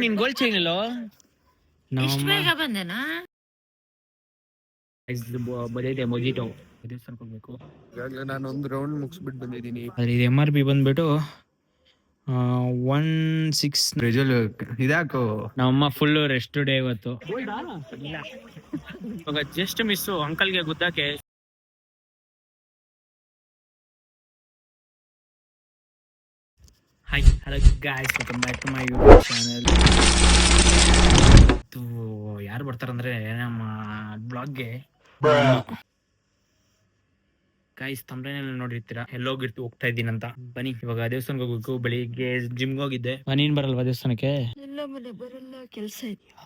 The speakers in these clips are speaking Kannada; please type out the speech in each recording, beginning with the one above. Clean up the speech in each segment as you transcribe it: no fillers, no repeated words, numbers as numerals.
ನಿನ್ ಗೋಲ್ಡ್ ಚೈನ್ ಅಲ್ಲೋ ಇಷ್ಟು ಬೇಗ ಬಂದೇನಾ? ಬದೈತೆ ಮೊಜಿಟೋ ದೇವಸ್ಥಾನಕ್ಕೆ ಹೋಗ್ಬೇಕು. ಈಗಾಗಲೇ ನಾನು ಒಂದು ರೌಂಡ್ ಮುಗಿಸ್ಬಿಟ್ಟು ಬಂದಿದ್ದೀನಿ. ಅದ್ರ ಇದು MRP ಬಂದ್ಬಿಟ್ಟು 16 ಇದಾಕು ನಮ್ಮಮ್ಮ ಫುಲ್ ರೆಸ್ಟ್ ಡೇ ಇವತ್ತು. ಇವಾಗ ಜಸ್ಟ್ ಮಿಸ್ಸು ಅಂಕಲ್ಗೆ ಗುದ್ದಾಕೆ. Hi hello guys, welcome back to my YouTube channel. ಯಾರು ಬರ್ತಾರಂದ್ರೆ ನಮ್ಮ ಬ್ಲಾಗ್ಗೆ ಗಾಯ್ಸ್ ತಮ್ರೇನೆಲ್ಲ ನೋಡಿರ್ತೀರಾ ಎಲ್ಲೋಗಿರ್ತೀವಿ ಹೋಗ್ತಾ ಇದ್ದೀನಂತ. ಬನ್ನಿ ಇವಾಗ ದೇವಸ್ಥಾನಕ್ಕೆ ಹೋಗ್ಬೇಕು. ಬೆಳಿಗ್ಗೆ ಜಿಮ್ಗೆ ಹೋಗಿದ್ದೆ. ನೀನ್ ಬರಲ್ವಾ ದೇವಸ್ಥಾನಕ್ಕೆ? ಇಲ್ಲ ಮನೆ ಬರಲ್ಲ, ಕೆಲಸ ಇದೆಯಾ?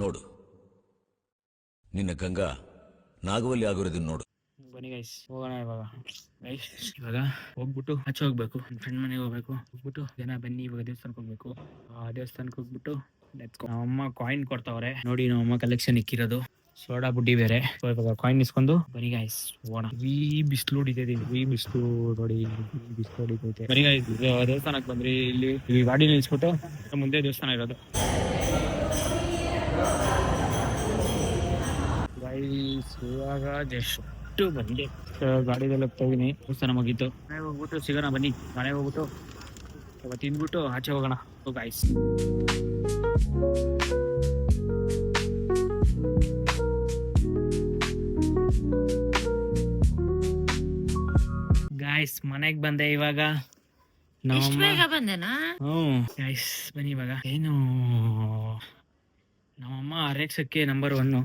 ನೋಡು, ನಿನ್ನ ಗಂಗಾ ನಾಗವಲ್ಲಿ ಆಗಿರೋದನ್ನ ನೋಡು. ಬನ್ನಿ ಗೈಸ್ ಹೋಗೋಣ ಇವಾಗ. ಗೈಸ್ ಇವಾಗ ಹೋಗ್ಬಿಟ್ಟು ಆಚೆ ಹೋಗ್ಬೇಕು, ನನ್ನ ಫ್ರೆಂಡ್ ಮನೆಗೆ ಹೋಗ್ಬಿಟ್ಟು ಜನ ಬನ್ನಿ ಇವಾಗ ದೇವಸ್ಥಾನಕ್ಕೆ ಹೋಗ್ಬೇಕು. ದೇವಸ್ಥಾನಕ್ಕೆ ಹೋಗ್ಬಿಟ್ಟು ನಮ್ಮಮ್ಮ ಕಾಯಿನ್ ಕೊಡ್ತಾವ್ರೆ ನೋಡಿ. ನಮ್ಮಮ್ಮ ಕಲೆಕ್ಷನ್ ಇಕ್ಕಿರೋದು ಸೋಡಾ ಬುಡ್ಡಿ ಬೇರೆ. ಇವಾಗ ಕಾಯಿನ್ ಇಸ್ಕೊಂಡು ಬನ್ನಿ ಗೈಸ್ ಹೋಗೋಣ. ಬಿಸಿಲು ಹೊಡಿತೈತಿ, ಬಿಸಿಲು ನೋಡಿ, ಬಿಸಿಲು ಹೊಡಿತೈತೆ. ಬನ್ನಿ ಗೈಸ್ ದೇವಸ್ಥಾನಕ್ಕೆ ಬಂದ್ರಿ. ಇಲ್ಲಿ ಈ ಗಾಡಿ ನಿಲ್ಸ್ಬಿಟ್ಟು ಮುಂದೆ ದೇವಸ್ಥಾನ ಇರೋದು. ಗೈಸ್ ಇವಾಗ ಜಸ್ಟ್ ಬಂದೆ ಗಾಡಿದೆಲ್ಲ ಹೋಗಿನಿ. ದೇವಸ್ಥಾನ ಮುಗೀತು. ಮನೆಗೆ ಹೋಗ್ಬಿಟ್ಟು ಸಿಗೋಣ ಬನ್ನಿ. ಮನೆಗೆ ಹೋಗ್ಬಿಟ್ಟು ಇವಾಗ ತಿಂದ್ಬಿಟ್ಟು ಆಚೆ ಹೋಗೋಣ. ಗಾಯ್ಸ್ ಗಾಯ್ಸ್ ಮನೆಗೆ ಬಂದೆ ಇವಾಗ. ಇಷ್ಟು ಬೇಗ ಬಂದೇನಾ? ಗಾಯ್ಸ್ ಬನ್ನಿ ಇವಾಗ. ಏನು ನಮ್ಮಮ್ಮ ಅರೆಕ್ಸಕ್ಕೆ ನಂಬರ್ 1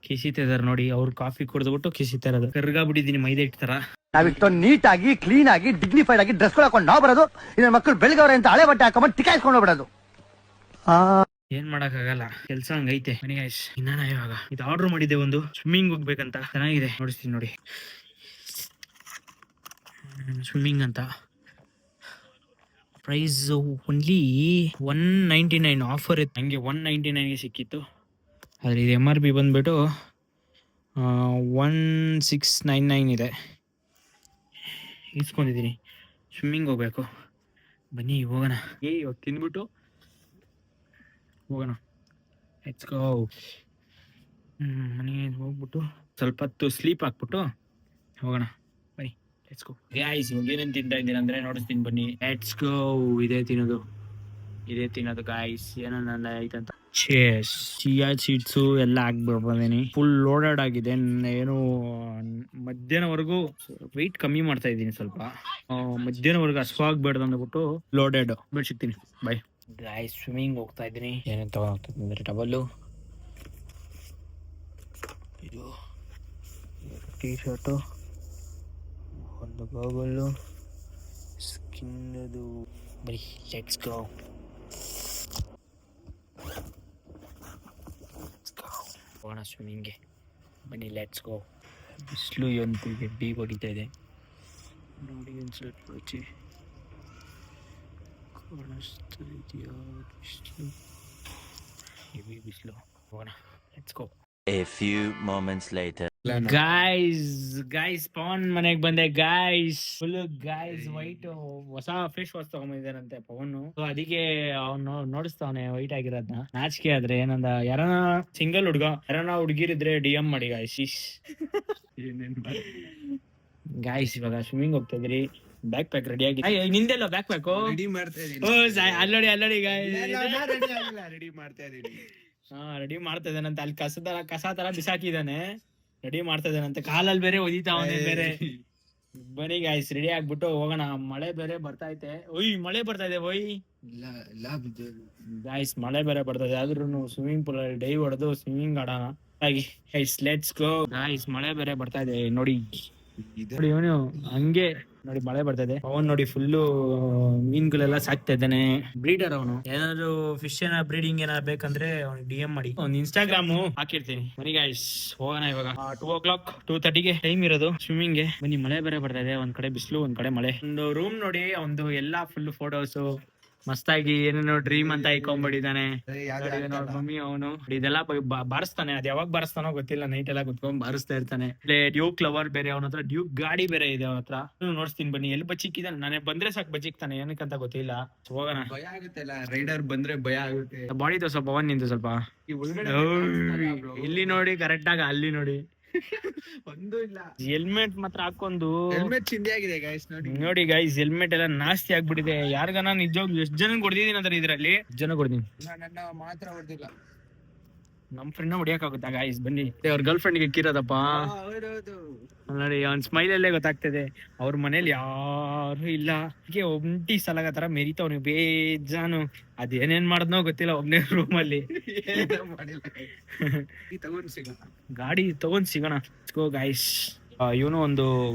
ಕಿಸಿತಿದಾರೆ ನೋಡಿ. ಅವ್ರು ಕಾಫಿ ಕುಡಿದ್ಬಿಟ್ಟು ಕಿಸಿತಾ ಇರೋದು. ಕರ್ಗಾ ಬಿಟ್ಟಿದೀನಿ ಮೈದಾ ಹಿಟ್ಟು ತರ. ನಾವಿಷ್ಟೊಂದು ನೀಟಾಗಿ ಕ್ಲೀನ್ ಆಗಿ ಡಿಗ್ನಿಫೈಡ್ ಆಗಿ ಡ್ರೆಸ್ ಹಾಕೊಂಡು ನಾವು ಬರೋದು, ಇನ್ನ ಮಕ್ಕಳು ಬೆಳಗವ್ರೆ ಅಂತ ಹಳೆ ಬಟ್ಟೆ ಹಾಕೊಂಡ್ ಟಿಕಾಯಿಸ್ಕೊಂಡು ಹೋಗ್ಬಿಡೋದು. ಏನ್ ಮಾಡಕ್ ಆಗಲ್ಲ, ಕೆಲ್ಸ ಹಂಗೈತೆ. ಬನ್ನಿ ಗೈಸ್ ಇನ್ನ ಇವಾಗ ಇದು ಆರ್ಡರ್ ಮಾಡಿದ್ದೆ, ಒಂದು ಸ್ವಿಮ್ಮಿಂಗ್ ಹೋಗ್ಬೇಕಂತ. ಚೆನ್ನಾಗಿದೆ ನೋಡಿಸ್ತೀನಿ ನೋಡಿ. ಸ್ವಿಮ್ಮಿಂಗ್ ಅಂತ ಪ್ರೈಸ್ ಓನ್ಲಿ 199 ಆಫರ್ ಇತ್ತು. ಹಂಗೆ 199ಗೆ ಸಿಕ್ಕಿತ್ತು. ಆದರೆ ಇದು MRP ಬಂದ್ಬಿಟ್ಟು 1699 ಇದೆ. ಇಸ್ಕೊಂಡಿದ್ದೀನಿ. ಸ್ವಿಮ್ಮಿಂಗ್ ಹೋಗ್ಬೇಕು. ಬನ್ನಿ ಹೋಗೋಣ. ಇವಾಗ ತಿಂದ್ಬಿಟ್ಟು ಹೋಗೋಣ. ಲೆಟ್ಸ್ ಗೋ. ಮನೆಗೆ ಹೋಗ್ಬಿಟ್ಟು ಸ್ವಲ್ಪ ಹೊತ್ತು ಸ್ಲೀಪ್ ಹಾಕ್ಬಿಟ್ಟು ಹೋಗೋಣ. ಬನ್ನಿ ಲೆಟ್ಸ್ ಗೋ. ಗೈಸ್ ಇವಾಗ ಏನೇನು ತಿಂತಾ ಇದ್ದೀನಿ ಅಂದರೆ ನೋಡಿಸ್ತೀನಿ ಬನ್ನಿ. ಲೆಟ್ಸ್ ಗೋ. ಇದೇ ತಿನ್ನೋದು ಗೈಸ್. ಏನನ್ನ ಐತಂತ ಚಿಯಾ ಸೀಡ್ಸು ಎಲ್ಲ ಹಾಕ್ಬಿಡ್ಬಂದಿನಿ. ಫುಲ್ ಲೋಡೆಡ್ ಆಗಿದೆ. ಏನು ಮಧ್ಯಾಹ್ನವರೆಗೂ ವೆಯ್ಟ್ ಕಮ್ಮಿ ಮಾಡ್ತಾ ಇದ್ದೀನಿ ಸ್ವಲ್ಪ. ಮಧ್ಯಾಹ್ನವರೆಗೂ ಹಸುವಾಗ್ಬೇಡ್ದು ಅಂದ್ಬಿಟ್ಟು ಲೋಡೆಡ್ ಬಿಟ್ಟು ಸಿಗ್ತೀನಿ. Bye guys. ಸ್ವಿಮ್ಮಿಂಗ್ ಹೋಗ್ತಾ ಇದ್ದೀನಿ. ಏನೇನು ತಗೊಂಡೋಗ್ತೀನಿ ಅಂದರೆ ಟವಲ್ಲು, ಇದು ಟೀ ಶರ್ಟು, ಒಂದು ಗೋಗಲ್ಲು, ಸ್ಕಿನ್ನದು. ಬರೀ ಲೆಟ್ಸ್ ಗೋ. ಹೋಗೋಣ ಸ್ವಿಮ್ಮಿಂಗ್ಗೆ. ಬನ್ನಿ ಲೆಟ್ಸ್ ಗೋ. ಬಿಸಿಲು ಅಂತೂ ಗೆಡ್ಡಿ ಹೊಡಿತಾ ಇದೆ ನೋಡಿ. ಒಂದು ಸ್ವಲ್ಪ ರುಚಿ ಕಾಣಿಸ್ತಾ ಇದೆಯಾ? ಬಿಸಿಲು, ಹೆವಿ ಬಿಸಿಲು. ಹೋಗೋಣ let's go. A few moments later. Guys Pavan ಮನೆಗೆ ಬಂದೆ ಗೈಸ್. ಫುಲ್ ಗೈಸ್ ವೈಟ್ ಹೊಸ ಫೇಸ್ ವಾಶ್ ತಗೊಂಡಿದ್ದಾರಂತೆ ಪವನ್. ಅದಕ್ಕೆ ಅವ್ನು ನೋಡಿಸ್ತಾವನೆ ವೈಟ್ ಆಗಿರೋದ್ನ. ನಾಚಿಕೆ ಆದ್ರೆ ಏನಂದ, ಯಾರನ ಸಿಂಗಲ್ ಯಾರನ ಹುಡುಗಿರಿದ್ರೆ DM ಮಾಡಿ ಗೈಸ್. ಗೈಸ್ ಇವಾಗ ಸ್ವಿಮ್ಮಿಂಗ್ ಹೋಗ್ತಾ ಇದ್ರಿ. ಬ್ಯಾಕ್ ಪ್ಯಾಕ್ ರೆಡಿ ಆಗಿ. ನಿಂದೆಲ್ಲ ಬ್ಯಾಕ್ ಪ್ಯಾಕ್ ರೆಡಿ ಮಾಡ್ತಾ ಇದ್ದೀನಿ. ಅಲ್ಲೋಡಿ ಗೈಸ್ ರೆಡಿ ಮಾಡ್ತಾ ಇದ್ದೀನಿ. ರೆಡಿ ಮಾಡ್ತಾ ಇದ್ದಾನಂತೆ. ಅಲ್ಲಿ ಕಸ ತರ ಬಿಸಾಕಿದಾನೆ. ರೆಡಿ ಮಾಡ್ತಾ ಇದ್ದಾನಂತೆ. ಕಾಲಲ್ಲಿ ಬೇರೆ ಒದಿತಾವನೆ ಬೇರೆ. ಬನ್ನಿ ಗಾಯ್ಸ್ ರೆಡಿ ಆಗ್ಬಿಟ್ಟು ಹೋಗೋಣ. ಮಳೆ ಬೇರೆ ಬರ್ತಾ ಐತೆ. ಮಳೆ ಬರ್ತಾ ಇದೆ. ಗಾಯ್ಸ್ ಮಳೆ ಬೇರೆ ಬರ್ತಾ ಇದೆ. ಆದ್ರೂ ಸ್ವಿಮ್ಮಿಂಗ್ ಪೂಲ್ ಅಲ್ಲಿ ಡೈವ್ ಹೊಡೆದು ಸ್ವಿಮ್ಮಿಂಗ್ ಆಡೋಣ. Guys let's go. ಗಾಯ್ಸ್ ಮಳೆ ಬೇರೆ ಬರ್ತಾ ಇದೆ ನೋಡಿ. ಇವನು ಹಂಗೆ ನೋಡಿ ಮಳೆ ಬರ್ತಾ ಇದೆ. ಅವನ್ ನೋಡಿ ಫುಲ್ಲು ಮೀನ್ಗಳೆಲ್ಲ ಸಾಕ್ತಾ ಇದ್ದಾನೆ. ಬ್ರೀಡರ್ ಅವನು. ಏನಾದ್ರು ಫಿಶ್ ಬ್ರೀಡಿಂಗ್ ಏನಾದ್ರು ಬೇಕಂದ್ರೆ ಅವ್ನಿಗೆ DM ಮಾಡಿ. ಒಂದು ಇನ್ಸ್ಟಾಗ್ರಾಮ್ ಹಾಕಿರ್ತೀನಿ. ಬನ್ನಿ ಗೈಸ್ ಹೋಗೋಣ ಇವಾಗ. 2:00 2:30ಗೆ ಟೈಮ್ ಇರೋದು ಸ್ವಿಮ್ಮಿಂಗ್ ಗೆ. ಬನ್ನಿ ಮಳೆ ಬೇರೆ ಬರ್ತಾ ಇದೆ. ಒಂದ್ ಕಡೆ ಬಿಸಿಲು, ಒಂದ್ ಕಡೆ ಮಳೆ. ಒಂದು ರೂಮ್ ನೋಡಿ, ಒಂದು ಎಲ್ಲಾ ಫುಲ್ ಫೋಟೋಸ್ ಮಸ್ತಾಗಿ ಏನೇನೋ ಡ್ರೀಮ್ ಅಂತ ಇಟ್ಕೊಂಡ್ಬಿಟ್ಟಿದ್ದಾನೆ ಮಮ್ಮಿ ಅವನು ಇದೆಲ್ಲ ಬಾರಿಸ್ತಾನೆ. ಅದ್ ಯಾವಾಗ ಬಾರಿಸ್ತಾನೋ ಗೊತ್ತಿಲ್ಲ. ನೈಟ್ ಎಲ್ಲ ಕುತ್ಕೊಂಡ್ ಬಾರಿಸ್ತಾ ಇರ್ತಾನೆ. ಡ್ಯೂಕ್ ಲವರ್ ಬೇರೆ ಅವನ ಹತ್ರ, ಡ್ಯೂಕ್ ಗಾಡಿ ಬೇರೆ ಇದೆ ಅವನ ಹತ್ರ. ನೋಡ್ತೀನಿ ಬನ್ನಿ ಎಲ್ಲಿ ಬಚ್ಚಿಕ್ಕಿದ್ದಾನೆ. ನಾನೇ ಬಂದ್ರೆ ಸಾಕು ಬಚ್ಚಿಕ್ತಾನೆ, ಏನಕ್ಕಂತ ಗೊತ್ತಿಲ್ಲ. ಹೋಗೋಣ. ಭಯ ಆಗುತ್ತೆ ರೈಡರ್ ಬಂದ್ರೆ ಭಯ ಆಗುತ್ತೆ. ಬಾಡಿ ತೋ ಸ್ವಲ್ಪ ಅವನ್ ನಿಂತು ಸ್ವಲ್ಪ ಇಲ್ಲಿ ನೋಡಿ ಕರೆಕ್ಟ್ ಆಗ ಅಲ್ಲಿ ನೋಡಿ. ಒಂದು ಇಲ್ಲ. ಹೆಲ್ಮೆಟ್ ಮಾತ್ರ ಹಾಕೊಂಡು ಹೆಲ್ಮೆಟ್ ಚಿಂದಿ ಆಗಿದೆ ಗೈಸ್ ನೋಡಿ. ನೋಡಿ ಗೈಸ್ ಹೆಲ್ಮೆಟ್ ಎಲ್ಲ ನಾಸ್ತಿ ಆಗ್ಬಿಟ್ಟಿದೆ. ಯಾರಿಗಾನ ನಿಜವಾಗ್ಲೂ ಎಷ್ಟು ಜನ ಹೊಡೆದಿದ್ದೀನಿ ಅಂದ್ರೆ ಇದ್ರಲ್ಲಿ ಜನ ಹೊಡೆದಿನಿ. ನನ್ನ ಮಾತ್ರ ಹೊಡೆದಿಲ್ಲ. ನಮ್ ಫ್ರೆಂಡ್ ಹೊಡಿಯಕ್ಕಾಗುತ್ತಾ ಗೈಸ್? ಬನ್ನಿ. ಅವ್ರ ಗರ್ಲ್ ಫ್ರೆಂಡ್ಗೆ ಇಕ್ಕಿರೋದಪ್ಪ ನೋಡಿ. ಅವ್ನ ಸ್ಮೈಲ್ ಅಲ್ಲೇ ಗೊತ್ತಾಗ್ತದೆ. ಅವ್ರ ಮನೇಲಿ ಯಾರು ಇಲ್ಲ. ಹೀಗೆ ಒಂಟಿ ಸಲಗ ಮೆರಿತ ಅವ್ನಿಗೆ ಬೇಜಾನು. ಅದೇನೇನ್ ಮಾಡದ್ನೋ ಗೊತ್ತಿಲ್ಲ ಒಬ್ನೇ ರೂಮ್ ಅಲ್ಲಿ. ಗಾಡಿ ತಗೊಂಡ್ ಸಿಗೋಣ ಗೈಸ್. ಇವನು ಒಂದು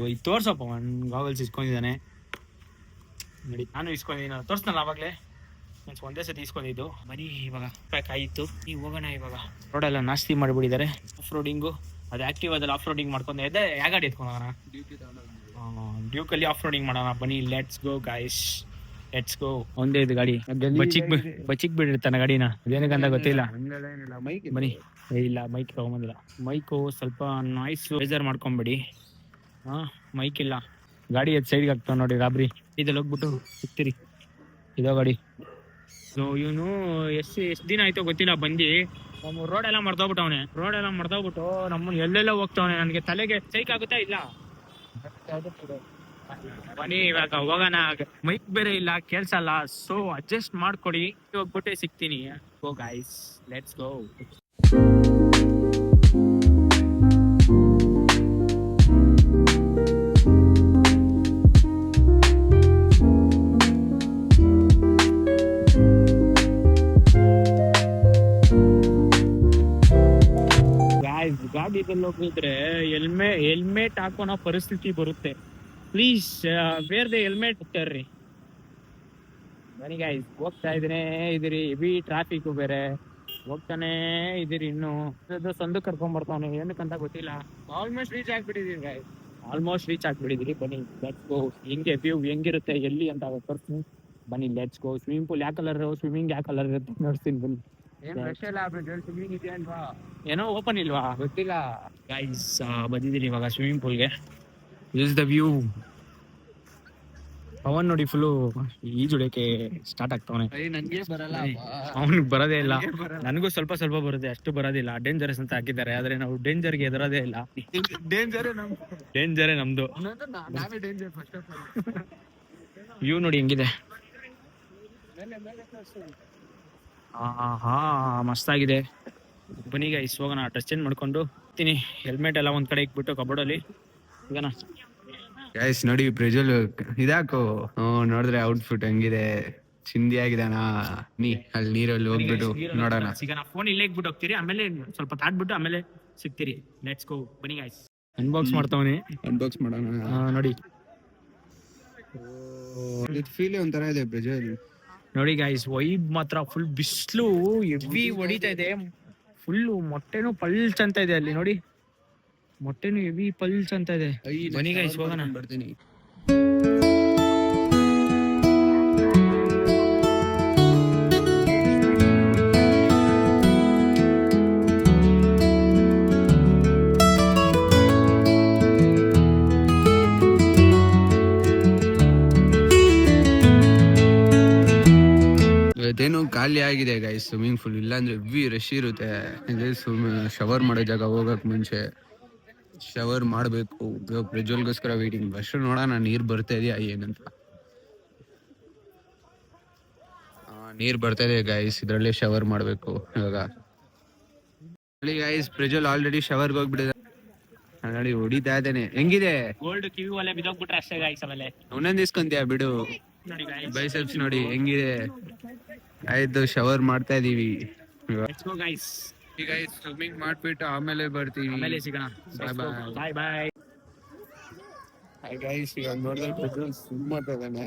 ತೋರ್ಸಪ್ಪ ಗಾಗಲ್ಸ್ ಇಸ್ಕೊಂಡಿದ್ದಾನೆ ನೋಡಿ. ನಾನು ಇಸ್ಕೊಂಡಿದ್ದೀನಿ, ತೋರ್ಸ್ನಲ್ಲ ಅವಾಗ್ಲೇ. ಒಂದೇ ಸತಿ ಇಸ್ಕೊಂಡಿದ್ದು. ಬರೀ ಇವಾಗ ಪ್ಯಾಕ್ ಆಯಿತು. ಈಗ ಹೋಗೋಣ. ಇವಾಗ ರೋಡ್ ಎಲ್ಲ ನಾಸ್ತಿ ಮಾಡಿಬಿಟ್ಟಿದ್ದಾರೆ. ಆಫ್ ರೋಡಿಂಗು ಅದು ಆಕ್ಟಿವ್ ಅದ್ರಲ್ಲಿ ಆಫ್ ರೋಡಿಂಗ್ ಮಾಡ್ಕೊಂಡು ಎದ್ದೆ. ಯಾವ ಗಾಡಿ ಎತ್ಕೊಂಡೋಣ? ಡ್ಯೂಕ್ ಅಲ್ಲಿ ಆಫ್ ರೋಡಿಂಗ್ ಮಾಡೋಣ ಬನ್ನಿ. Let's go guys, let's go. ಒಂದೇ ಇದು ಗಾಡಿ ಬಚ್ಚಿಕ್ ಬಿಟ್ಟಿರ್ತಾನೆ ಗಾಡಿನ. ಅದೇನಕ್ಕಂತ ಗೊತ್ತಿಲ್ಲ. ಬನ್ನಿ. ಇಲ್ಲ ಮೈಕ್ ತಗೊಂಬಂದಿಲ್ಲ. ಮೈಕು ಸ್ವಲ್ಪ ನಾಯ್ಸ್ ಬೇಜಾರ್ ಮಾಡ್ಕೊಂಬಿಡಿ. ಮೈಕ್ ಇಲ್ಲ. ಗಾಡಿ ಎದ್ ಸೈಡ್ಗೆ ಆಗ್ತಾವ ನೋಡಿ. ರಾಬ್ರಿ ಇದಲ್ಲಿ ಹೋಗ್ಬಿಟ್ಟು ಸಿಗ್ತೀರಿ. ಇದೋ ಗಾಡಿ. ಸೊ ಇವನು ಎಷ್ಟು ದಿನ ಆಯ್ತೋ ಗೊತ್ತಿಲ್ಲ ಬಂದು. ರೋಡ್ ಎಲ್ಲ ಮರ್ದೋಗ್ಬಿಟ್ಟವನೆ. ರೋಡ್ ಎಲ್ಲ ಮರ್ದೋಗ್ಬಿಟ್ಟು ನಮ್ಮನ್ನ ಎಲ್ಲೆಲ್ಲ ಹೋಗ್ತಾವನೆ. ನನಗೆ ತಲೆಗೆ ಸೈಕ್ ಆಗುತ್ತಾ ಇಲ್ಲ. ಬನ್ನಿ ಇವಾಗ ಹೋಗೋಣ. ಮೈಕ್ ಬೇರೆ ಇಲ್ಲ, ಕೇಳ್ಸಲ್ಲ. ಸೊ ಅಡ್ಜಸ್ಟ್ ಮಾಡ್ಕೊಡಿ. ಹೋಗ್ಬಿಟ್ಟೆ ಸಿಗ್ತೀನಿ. Go guys, let's go. ಗಾಡಿದಲ್ಲಿ ಹೋಗಿದ್ರೆ ಹೆಲ್ಮೆಟ್ ಹಾಕೋನೋ ಪರಿಸ್ಥಿತಿ ಬರುತ್ತೆ. ಪ್ಲೀಸ್ ವೇರ್ ದ ಹೆಲ್ಮೆಟ್ ತರ್ರಿ. ಬನ್ನಿ ಗೈಸ್, ಹೋಗ್ತಾ ಇದೀರಿ. ಹೆವಿ ಟ್ರಾಫಿಕ್ ಬೇರೆ. ಹೋಗ್ತಾನೆ ಇದೀರಿ. ಇನ್ನು ಸಂದು ಕರ್ಕೊಂಡ್ ಬರ್ತಾವನೆ. ಏನಕ್ಕಂತ ಗೊತ್ತಿಲ್ಲ. ಆಲ್ಮೋಸ್ಟ್ ರೀಚ್ ಆಗ್ಬಿಟ್ಟಿದೀವಿ ಗೈಸ್. ಆಲ್ಮೋಸ್ಟ್ ರೀಚ್ ಆಗ್ಬಿಟ್ಟಿದೀರಿ. ಬನ್ನಿ ಲೆಟ್ಸ್ ಗೋ. ಹೆಂಗೆ ವ್ಯೂ ಹೆಂಗಿರುತ್ತೆ ಎಲ್ಲಿ ಅಂತ ತೋರಿಸ್ತೀನಿ. ಬನ್ನಿ ಲೆಟ್ಸ್ ಗೋ. ಸ್ವಿಮ್ಮಿಂಗ್ ಪೂಲ್ ಯಾವ ಕಲರ್, ಸ್ವಿಮ್ಮಿಂಗ್ ಯಾವ ಕಲರ್ ಇರುತ್ತೆ ನೋಡ್ತೀನಿ. ಬನ್ನಿ. ಏನೋ ಓಪನ್ ಇಲ್ವಾ ಗೊತ್ತಿಲ್ಲ ಗೈಸ್. ಬಂದಿದ್ದೀನಿ ಇವಾಗ ಸ್ವಿಮ್ಮಿಂಗ್ ಪೂಲ್ಗೆ. This the view. ಅವನ್ ನೋಡಿ ಫುಲ್ಲು ಈಜುಡಕ್ಕೆ ಸ್ಟಾರ್ಟ್ ಆಗ್ತಾವನೆ. ಅವನಿಗೆ ಬರೋದೇ ಇಲ್ಲ. ನನಗೂ ಸ್ವಲ್ಪ ಸ್ವಲ್ಪ ಬರುತ್ತೆ, ಅಷ್ಟು ಬರೋದಿಲ್ಲ. ಡೇಂಜರಸ್ ಅಂತ ಹಾಕಿದ್ದಾರೆ, ಆದ್ರೆ ನಾವು ಡೇಂಜರ್ಗೆ ಎದುರೋದೇ ಇಲ್ಲ. ಡೇಂಜರೇ ನಮ್ದು. ವ್ಯೂ ನೋಡಿ ಹೆಂಗಿದೆ. ಹಾ ಮಸ್ತಾಗಿದೆ. ಬನ್ನಿ ಗೈಸ್ ಹೋಗೋಣ. ಡ್ರೆಸ್ ಚೇಂಜ್ ಮಾಡ್ಕೊಂಡು ಹೋಗ್ತೀನಿ. ಹೆಲ್ಮೆಟ್ ಎಲ್ಲ ಒಂದ್ ಕಡೆ ಇಕ್ಬಿಟ್ಟು ಕಬೋರ್ಡಲ್ಲಿ ಹೋಗೋಣ. ಗೈಸ್ ನೋಡಿ ಪ್ರಜ್ವಲ್ ಇದಾಕು. ನೋಡಿದ್ರೆ ಔಟ್ಫಿಟ್ ಹೆಂಗಿದೆ, ಚಿಂದಿ ಆಗಿದಾನ. ಅಲ್ಲಿ ನೀರಲ್ಲಿ ಹೋಗ್ಬಿಟ್ಟು ನೋಡೋಣ. ಸಿಗೋಣ. ಫೋನ್ ಇಲ್ಲೇ ಇಕ್ಬಿಟ್ಟು ಹೋಗ್ತೀರಿ, ಆಮೇಲೆ ಸ್ವಲ್ಪ ತಾಡ್ಬಿಟ್ಟು ಆಮೇಲೆ ಸಿಗ್ತೀರಿ. Let's go. ಬನ್ನಿ ಗೈಸ್. ಅನ್ಬಾಕ್ಸ್ ಮಾಡ್ತಾವನೆ. ಅನ್ಬಾಕ್ಸ್ ಮಾಡೋಣ ನೋಡಿ. ಫೀಲ್ ಒಂಥರ ಇದೆ ಪ್ರಜ್ವಲ್. ನೋಡಿ ಗೈಸ್ ವೈಬ್ ಮಾತ್ರ ಫುಲ್. ಬಿಸಿಲು ಹೆವಿ ಹೊಡಿತಾ ಇದೆ. ಫುಲ್ಲು ಮೊಟ್ಟೆನೂ ಪಲ್ಚ್ ಅಂತ ಇದೆ ಅಲ್ಲಿ ನೋಡಿ. ಮೊಟ್ಟೆನೂ ಹೆವಿ ಪಲ್ಚ್ ಅಂತ ಇದೆ. ಬನ್ನಿ ಗೈಸ್ ಹೋಗೋಣ. ಬರ್ತೀನಿ. ಇವತ್ತೇನು ಖಾಲಿ ಆಗಿದೆ ಗೈಸ್ ಸ್ವಿಮ್ಮಿಂಗ್ ಪೂಲ್. ಇಲ್ಲಾಂದ್ರೆ ಹೆವಿ ರಶ್ ಇರುತ್ತೆ. ಶವರ್ ಮಾಡೋ ಜಾಗ ಹೋಗಕ್ ಮುಂಚೆ ಶವರ್ ಮಾಡಬೇಕು. ಪ್ರಜ್ವಲ್ಗೋಸ್ಕರ ವೇಟಿಂಗ್. ಫಸ್ಟ್ ನೋಡೋಣ ನೀರ್ ಬರ್ತಾ ಇದೆಯಾ ಏನಂತ. ನೀರ್ ಬರ್ತಾ ಇದೆ ಗೈಸ್. ಇದ್ರಲ್ಲೇ ಶವರ್ ಮಾಡ್ಬೇಕು ಇವಾಗ. ಗೈಸ್ ಪ್ರಜ್ವಲ್ ಆಲ್ರೆಡಿ ಶವರ್ಗೆ ಹೋಗ್ಬಿಟ್ಟಿದೆ ನೋಡಿ. ಹೊಡಿತಾ ಇದ್ದೇನೆ. ಹೆಂಗಿದೆ? ಗೋಲ್ಡ್ ಕಿವಿ ಒಲೆ ಬಿದ್ದೋಗ್ಬಿಟ್ರೆ ಅಷ್ಟೇ ಗೈಸ್. ಆಮೇಲೆ ಒಂದೊಂದು ಇಸ್ಕೊಂತೀಯ ಬಿಡು. ಬೈಸೆಪ್ಸ್ ನೋಡಿ ಹೆಂಗಿದೆ. ಆಯ್ತು ಶವರ್ ಮಾಡ್ತಾ ಇದೀವಿ. ಈಗ ಸ್ವಿಮ್ಮಿಂಗ್ ಮಾಡ್ಬಿಟ್ಟು ಆಮೇಲೆ ಬರ್ತೀವಿ. ಆಮೇಲೆ ಸಿಗೋಣ. ಬಾಯ್ ಬಾಯ್. ಗೈಸ್ ಈಗ ನೋಡಿದ್ರೆ ಪ್ರಜ್ವಲ್ ಸ್ವಿಮ್ ಮಾಡ್ತಾ ಇದ್ದಾನೆ.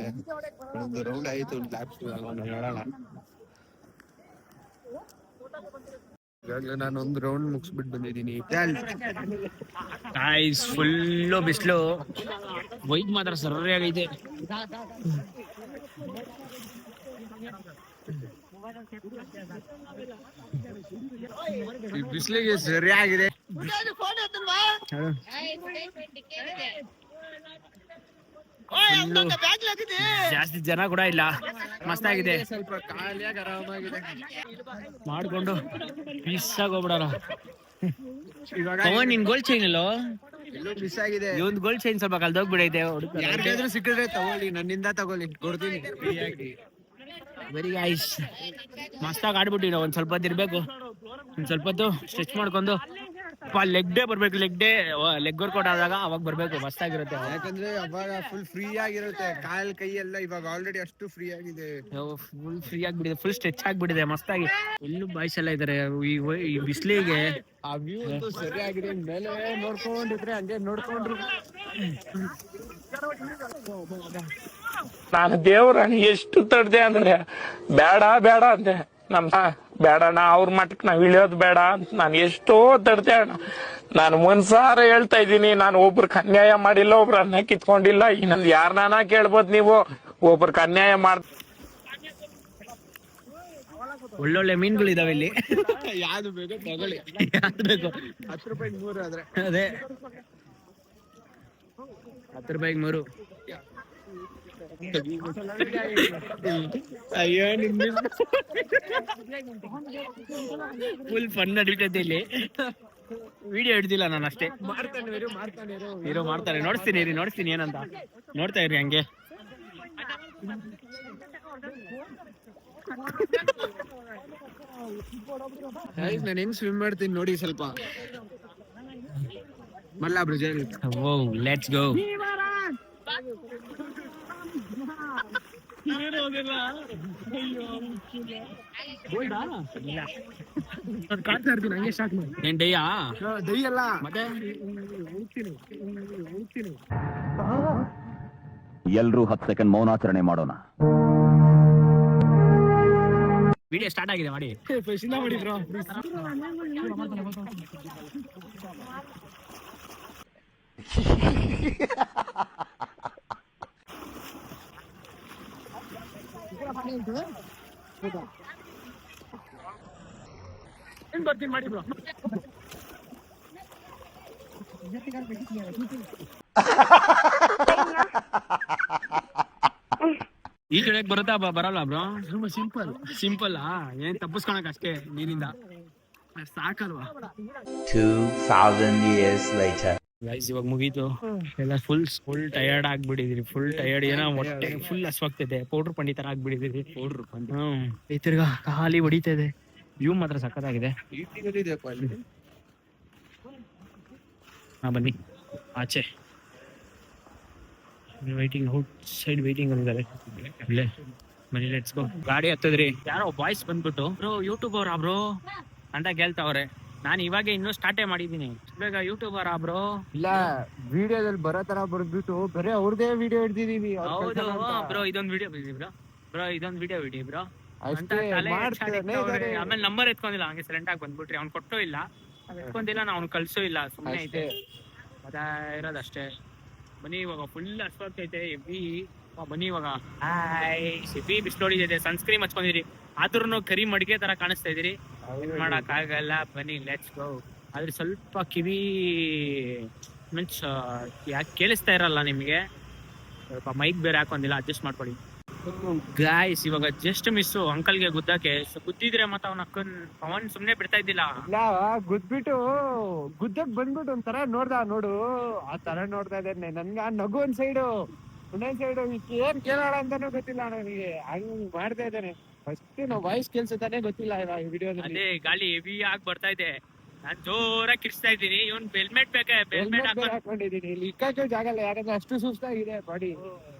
ಒಂದು ರೌಂಡ್ ಆಯ್ತು. ಲ್ಯಾಪ್ಸ್ ನೋಡೋಣ. ಈಗಾಗಲೇ ನಾನು ಒಂದು ರೌಂಡ್ ಮುಗಿಸ್ಬಿಟ್ಟು ಬಂದಿದ್ದೀನಿ. ಗೈಸ್ ಫುಲ್ಲು ಬಿಸಿಲು. ವೈಟ್ ಮಾತ್ರ ಸರಿಯಾಗೈತೆ. ಈ ಬಿಸಿಲಿಗೆ ಸರಿಯಾಗಿದೆ. ಜಾಸ್ತಿ ಜನ ಕೂಡ ಇಲ್ಲ, ಮಸ್ತಾಗಿದೆ. ಸ್ವಲ್ಪ ಖಾಲಿಯಾಗಿ ಆರಾಮಾಗಿದೆ. ಮಾಡ್ಕೊಂಡು ಪೀಸಾಗಿ ಹೋಗ್ಬಿಡೋಣ. ಇವಾಗ ನಿನ್ ಗೋಲ್ಡ್ ಚೈನ್ ಇಲ್ಲೋ? ಎಲ್ಲೂ ಮಿಸ್ ಆಗಿದೆ. ಇವನ್ ಗೋಲ್ಡ್ ಚೈನ್ ಸ್ವಲ್ಪ ಕಲ್ದೋಗ್ಬಿಡೈತೆ. ಯಾರಿಗಾದ್ರೂ ಸಿಕ್ಕಿದ್ರೆ ತಗೊಳ್ಳಿ, ನನ್ನಿಂದ ತಗೊಳ್ಳಿ, ಕೊಡ್ತೀನಿ ಫ್ರೀಯಾಗಿ. ವೆರಿ ಗೈಸ್, ಮಸ್ತಾಗಿ ಆಡ್ಬಿಟ್ಟಿರೋ. ಒಂದ್ ಸ್ವಲ್ಪ ಹೊತ್ತು ಇರ್ಬೇಕು, ಒಂದ್ ಸ್ವಲ್ಪ ಹೊತ್ತು ಸ್ಟ್ರೆಚ್ ಮಾಡ್ಕೊಂಡು ಲೆಗ್ ಡೇ ಬರ್ಬೇಕು. ಲೆಗ್ ವರ್ಕೌಟ್ ಆದಾಗ ಅವಾಗ ಬರ್ಬೇಕು, ಮಸ್ತಾಗಿರುತ್ತೆ. ಯಾಕಂದ್ರೆ ಅವಾಗ ಫುಲ್ ಫ್ರೀ ಆಗಿರುತ್ತೆ, ಕಾಲ್ ಕೈ ಎಲ್ಲ. ಇವಾಗ ಆಲ್ರೆಡಿ ಅಷ್ಟು ಫ್ರೀ ಆಗಿದೆ, ಫುಲ್ ಫ್ರೀ ಆಗ್ಬಿಟ್ಟಿದೆ, ಫುಲ್ ಸ್ಟ್ರೆಚ್ ಆಗ್ಬಿಟ್ಟಿದೆ ಮಸ್ತಾಗಿ. ಇಲ್ಲೂ ಬಾಯ್ಸ್ ಎಲ್ಲ ಇದಾರೆ. ಈ ಬಿಸಿಲಿಗೆ ಆ ವ್ಯೂ ಅಂತೂ ಸರಿಯಾಗಿದೆ. ಮೇಲೆ ನೋಡ್ಕೊಂಡಿದ್ರೆ ಹಂಗೆ ನೋಡ್ಕೊಂಡ್ರು. ನಾನು ದೇವ್ರನ್ನ ಎಷ್ಟು ತಡ್ದೆ ಅಂದ್ರೆ ಬೇಡ ಬೇಡ ಅಂದೆ. ಬೇಡ ಅಣ್ಣ, ಅವ್ರ ಮಟ್ಟಕ್ಕೆ ನಾವ್ ಇಳಿಯೋದು ಬೇಡ ಅಂತ ನಾನು ಎಷ್ಟೋ ತಡ್ದೆ ಅಣ್ಣ. ನಾನು ಮನ್ಸಾರ ಹೇಳ್ತಾ ಇದ್ದೀನಿ, ನಾನು ಒಬ್ರಿಗೆ ಅನ್ಯಾಯ ಮಾಡಿಲ್ಲ, ಒಬ್ರು ಅನ್ನ ಕಿತ್ಕೊಂಡಿಲ್ಲ. ಇನ್ನೊಂದು ಯಾರನ್ನ ಕೇಳ್ಬೋದು ನೀವು, ಒಬ್ರಿಗೆ ಅನ್ಯಾಯ ಮಾಡ್. ಒಳ್ಳೊಳ್ಳೆ ಮೀನುಗಳು ಇದಾವೆ ಇಲ್ಲಿ. ಯಾವ್ದು ಬೇಕು ತಗೊಳ್ಳಿ, ಯಾವ್ದು ಬೇಕು? 10 ರೂಪಾಯಿಗೆ 3 ಆದ್ರೆ. ಅದೇ 10 ರೂಪಾಯಿಗೆ 3. ಅಯ್ಯೋ, ಫುಲ್ ಫನ್ ನಡೀತೈತೆ ಇಲ್ಲಿ. ವಿಡಿಯೋ ಹಿಡ್ದಿಲ್ಲ ನಾನು ಅಷ್ಟೇ. ಮಾಡ್ತಾರೆ, ನೋಡಿಸ್ತೀನಿ ಏನಂತ. ನೋಡ್ತಾ ಇರಿ ಹಂಗೆ. ನಾನು ಹೆಂಗ್ ಸ್ವಿಮ್ ಮಾಡ್ತೀನಿ ನೋಡಿ ಸ್ವಲ್ಪ. ಮಲ್ಲಾಬ್ರು ಜೈಲ್. ಓ, ಲೆಟ್ಸ್ ಗೋ. ಏನ್ ಡೈಯಾ? ದೈ ಅಲ್ಲ ಮತ್ತೆ ಎಲ್ರೂ 10 ಸೆಕೆಂಡ್ ಮೌನಾಚರಣೆ ಮಾಡೋಣ. ವಿಡಿಯೋ ಸ್ಟಾರ್ಟ್ ಆಗಿದೆ, ಮಾಡಿ. ಬರ್ತೀನಿ, ಮಾಡಿ ಬ್ರೋ. ಈ ಕಡೆ ಬರುತ್ತಾ ಬರಲ್ಲ ಬ್ರೋ? ಸಿಂಪಲ್ ಏನ್ ತಪ್ಪಿಸ್ಕೊಳಕ್ ಅಷ್ಟೇ ನೀರಿಂದ, ಸಾಕಲ್ವಾ? 2000 years later. ಗೈಸ್, ಇವಾಗ ಮುಗೀತು ಎಲ್ಲ. ಫುಲ್ ಟಯರ್ಡ್ ಆಗ್ಬಿಟ್ಟಿದ್ರಿ, ಫುಲ್ ಟಯರ್ಡ್. ಏನೋ ಹೊಟ್ಟೆ ಫುಲ್ ಹಸ್ವಾಗ್ತಿದೆ. ಪೌಡ್ರ್ ಪಂಡಿ ತರ ಆಗ್ಬಿಟ್ಟಿದ್ರಿ. ಈ ತಿರ್ಗಾ ಖಾಲಿ ಹೊಡಿತಾ ಇದೆ. ವ್ಯೂ ಮಾತ್ರ ಸಖತ್ತಾಗಿದೆ. ಬನ್ನಿ ಆಚೆ. ವೈಟಿಂಗ್ ಔಟ್ ಸೈಡ್ ವೈಟಿಂಗ್ ಅಂದಿದ್ದಾರೆ. ಇಲ್ಲೇ ಬನ್ನಿ, ಲೆಟ್ಸ್ ಗೋ. ಗಾಡಿ ಹತ್ತದ್ರಿ. ಯಾರೋ ಬಾಯ್ಸ್ ಬಂದ್ಬಿಟ್ಟು ಬ್ರೋ ಯೂಟ್ಯೂಬರ್ ಬ್ರೋ ಅಂತ ಕೇಳ್ತಾವ್ರೆ. ನಾನು ಇವಾಗ ಇನ್ನೂ ಸ್ಟಾರ್ಟೇ ಮಾಡಿದೀನಿ. ಬೇಗ ಯೂಟ್ಯೂಬರ್ ಬ್ರೋ? ಇಲ್ಲ, ವಿಡಿಯೋದಲ್ಲಿ ಬರೋ ತರ ಬರ್ಬಿಟ್ಟು ಬರೀ ಅವ್ರದೇ ವಿಡಿಯೋ ಹಿಡ್ದಿದೀವಿ. ಹೌದು ಬ್ರೋ, ಇದೊಂದು ವಿಡಿಯೋ ಬಿಡಿ ಬ್ರೋ, ಇದೊಂದು ವಿಡಿಯೋ ಬಿಡಿ ಬ್ರೋ ಅಂತ ಆಮೇಲೆ ನಂಬರ್ ಎತ್ಕೊಂಡಿಲ್ಲ, ಹಂಗೆ ಸೈಲೆಂಟ್ ಆಗಿ ಬಂದ್ಬಿಟ್ರಿ. ಅವ್ನು ಕೊಟ್ಟೋ ಇಲ್ಲ, ಎತ್ಕೊಂಡಿಲ್ಲ, ನಾ ಅವ್ನು ಕಳ್ಸೋ ಇಲ್ಲ, ಸುಮ್ಮನೆ ಐತೆ ಇರೋದಷ್ಟೇ. ಬನ್ನಿ, ಇವಾಗ ಫುಲ್ ಹಸ್ವಾಗ್ತೈತೆ. ಬನ್ನಿ ಇವಾಗ. ಹೆವಿ ಬಿಸಿಲೋಡಿದೆ. ಸನ್ಸ್ಕ್ರೀನ್ ಹಚ್ಕೊಂಡಿರಿ, ಆದ್ರೂ ಕರಿ ಮಡಿಕೆ ತರ ಕಾಣಿಸ್ತಾ ಇದೀರಿ. ಮಾಡಕ್ ಆಗಲ್ಲ. ಬನ್ನಿ, ಲೆಟ್ಸ್ ಗೋ. ಆದ್ರೆ ಸ್ವಲ್ಪ ಕಿವಿ ಮೀನ್ಸ್ ಯಾಕೆ ಕೇಳಿಸ್ತಾ ಇರಲ್ಲ ನಿಮ್ಗೆ, ಸ್ವಲ್ಪ ಮೈಕ್ ಬೇರೆ ಹಾಕೊಂಡಿಲ್ಲ, ಅಡ್ಜಸ್ಟ್ ಮಾಡ್ಕೊಳ್ಳಿ ಗಾಯ್ಸ್. ಇವಾಗ ಜಸ್ಟ್ ಮಿಸ್ಸು ಅಂಕಲ್ಗೆ ಗುದ್ದಕ್ಕೆ. ಗುದ್ದಿದ್ರೆ ಮತ್ತ ಅವನ್ ಸುಮ್ನೆ ಬಿಡ್ತಾ ಇದ್ದಿಲ್ಲ. ಗುದ್ಬಿಟ್ಟು ಗುದ್ದಕ್ ಬಂದ್ಬಿಟ್ಟು ಒಂಥರ ನೋಡು ಆ ತರ ನೋಡ್ತಾ ಇದ್ದೇನೆ. ನನ್ಗ ನಗು ಒಂದ್ ಸೈಡು, ಇನ್ನೊಂದ್ ಸೈಡು ಏನ್ ಕೇಳೋಣ ಅಂತಾನು ಗೊತ್ತಿಲ್ಲ ನನಗೆ. ಹಂಗ್ ಮಾಡ್ತಾ ಇದ್ದೇನೆ. ಫಸ್ಟ್ ನಾವು ವಾಯ್ಸ್ ಕೇಳ್ಸುತ್ತಾನೆ ಗೊತ್ತಿಲ್ಲ ಈ ವಿಡಿಯೋದಲ್ಲಿ. ಅದೇ ಗಾಳಿ ಹೆವಿ ಆಗಿ ಬರ್ತಾ ಇದೆ. ನಾನ್ ಜೋರಾಗಿ ಕಿರ್ಸ್ತಾ ಇದ್ದೀನಿ. ಇವನ್ ಬೆಲ್ಮೆಟ್ ಬೆಲ್ಮೆಟ್ ಹಾಕೊಂಡಿದೀನಿ. ಇಲ್ಲಿ ಇಕ್ಕಕ್ಕೆ ಜಾಗ ಇಲ್ಲ, ಯಾಕಂದ್ರೆ ಅಷ್ಟು ಸುಸ್ತಾಗಿದೆ ಬಾಡಿ.